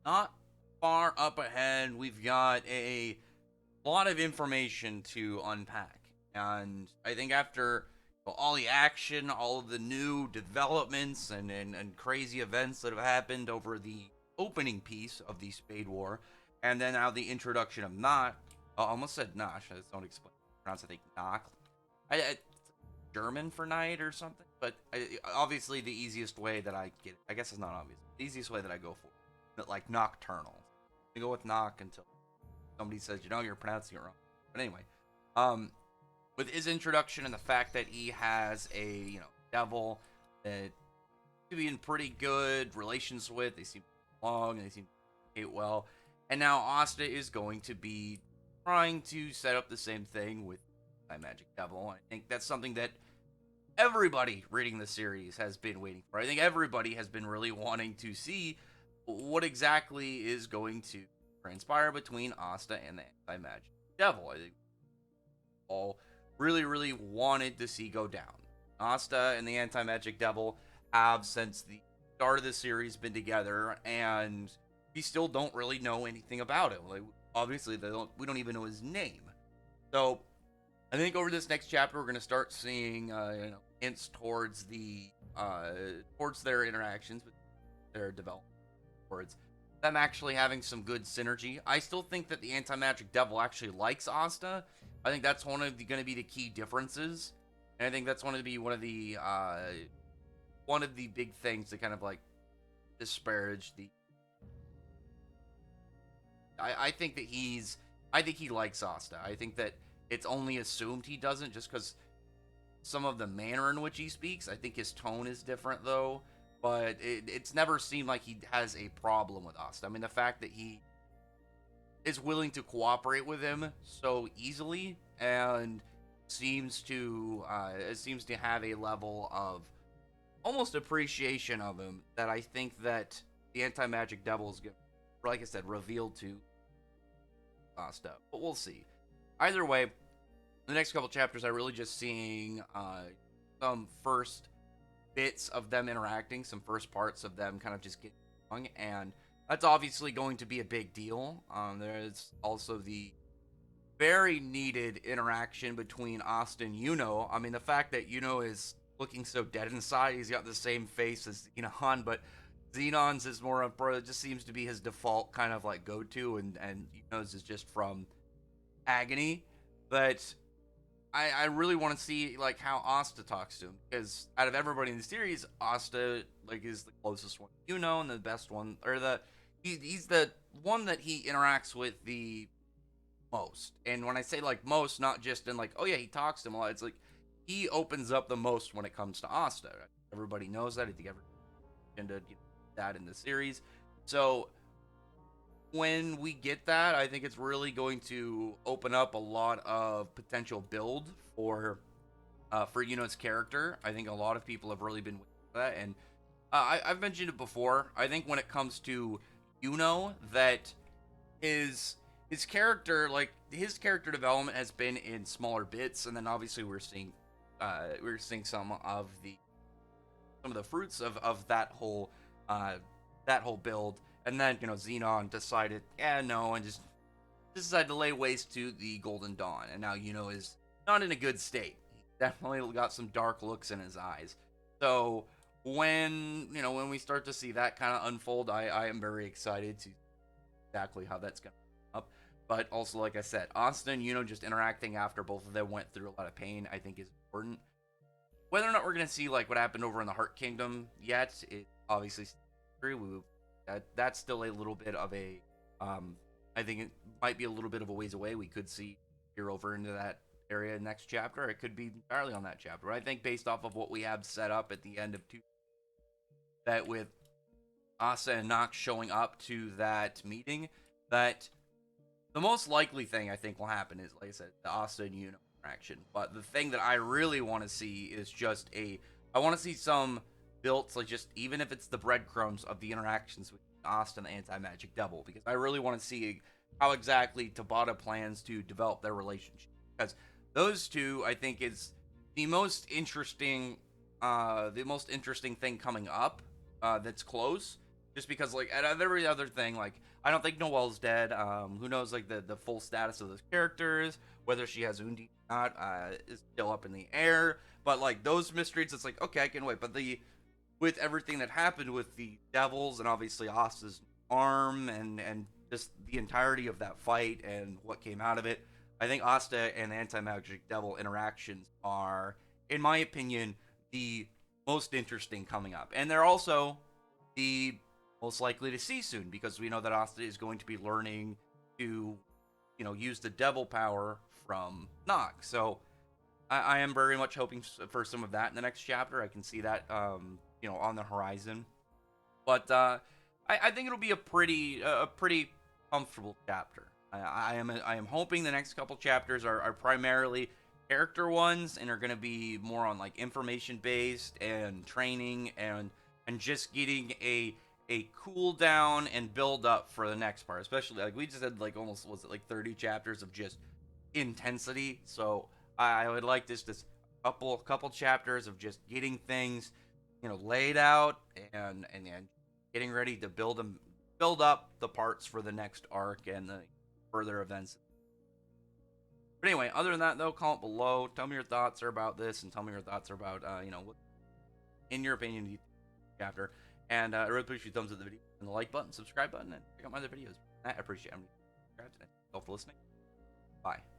not far up ahead, we've got a lot of information to unpack. And I think after all the action, all of the new developments and crazy events that have happened over the opening piece of the Spade War, and then now the introduction of Not, I almost said Nosh, I just don't explain. Pronounce I think Knock. It's German for night or something, but obviously the easiest way that I get, I guess it's not obvious. The easiest way that I go for, that like nocturnal. I go with knock until somebody says, you're pronouncing it wrong. But anyway, um, with his introduction and the fact that he has a, devil that to be in pretty good relations with, they seem long and they seem to communicate well. And now Asta is going to be trying to set up the same thing with Magic Devil. I think that's something that everybody reading the series has been waiting for. I think everybody has been really wanting to see what exactly is going to transpire between Asta and the anti-magic devil. I think all really, really wanted to see go down. Asta and the anti-magic devil have, since the start of the series, been together, and we still don't really know anything about him. Like, obviously, we don't even know his name. So, I think over this next chapter, we're going to start seeing, hints towards towards their interactions with their development, towards them actually having some good synergy. I still think that the anti-magic devil actually likes Asta. I think that's going to be the key differences, and I think that's one of the big things to kind of like disparage the. I think that I think he likes Asta. I think that it's only assumed he doesn't, just because some of the manner in which he speaks. I think his tone is different though, but it's never seemed like he has a problem with Asta. I mean, the fact that he is willing to cooperate with him so easily and seems to have a level of almost appreciation of him that I think that the anti-magic devil is going, like I said, revealed to Asta. But we'll see. Either way, the next couple chapters are really just seeing some first bits of them interacting, some first parts of them kind of just getting along, and that's obviously going to be a big deal. There's also the very needed interaction between Asta and Yuno. I mean, the fact that Yuno is looking so dead inside, he's got the same face as Xenon, but Xenon's is more of, it just seems to be his default kind of like go-to, and Yuno's is just from agony. But I really want to see like how Asta talks to him, because out of everybody in the series, Asta like is the closest one, and the best one, or he's the one that he interacts with the most. And when I say like most, not just in like, oh yeah, he talks to him a lot. It's like he opens up the most when it comes to Asta. Everybody knows that. I think everybody into that in the series. So when we get that, I think it's really going to open up a lot of potential build for Yuno's character. I think a lot of people have really been waiting for that, and I've mentioned it before. I think when it comes to Yuno, that his character, like his character development, has been in smaller bits, and then obviously we're seeing some of the fruits of that whole build. And then, Xenon decided, no, and just decided to lay waste to the Golden Dawn. And now, is not in a good state. He definitely got some dark looks in his eyes. So, when we start to see that kind of unfold, I am very excited to see exactly how that's going to come up. But also, like I said, Asta and just interacting after both of them went through a lot of pain, I think is important. Whether or not we're going to see, like, what happened over in the Heart Kingdom yet, it obviously that's still a little bit of a I think it might be a little bit of a ways away. We could see here over into that area next chapter. It could be entirely on that chapter. I think based off of what we have set up at the end of two, that with Asa and Nox showing up to that meeting, that the most likely thing I think will happen is, like I said, the Asa and Yuno interaction. But the thing that I really want to see is just I want to see some built, like just even if it's the breadcrumbs of the interactions with Asta and the anti-magic devil, because I really want to see how exactly Tabata plans to develop their relationship, because those two, I think, is the most interesting thing coming up, that's close, Just because, like, at every other thing, like, I don't think Noelle's dead. Who knows, like, the full status of those characters, whether she has Undi or not, is still up in the air. But, like, those mysteries, it's like, okay, I can wait. But with everything that happened with the devils and obviously Asta's arm and just the entirety of that fight and what came out of it, I think Asta and the anti-magic devil interactions are, in my opinion, the most interesting coming up. And they're also the most likely to see soon because we know that Asta is going to be learning to, use the devil power from Nox. So I am very much hoping for some of that in the next chapter. I can see that, on the horizon. But I think it'll be a pretty comfortable chapter. I am hoping the next couple chapters are primarily character ones and are going to be more on like information based and training and just getting a cool down and build up for the next part. Especially like we just had like almost was it like 30 chapters of just intensity. So I would like this couple chapters of just getting things laid out and getting ready to build up the parts for the next arc and the further events. But anyway, other than that though, comment below. Tell me your thoughts are about this, and tell me your thoughts are about what, in your opinion, you chapter. And I really appreciate thumbs up the video and the like button, subscribe button, and check out my other videos. I appreciate it. I'm subscribed and thank you all for listening. Bye.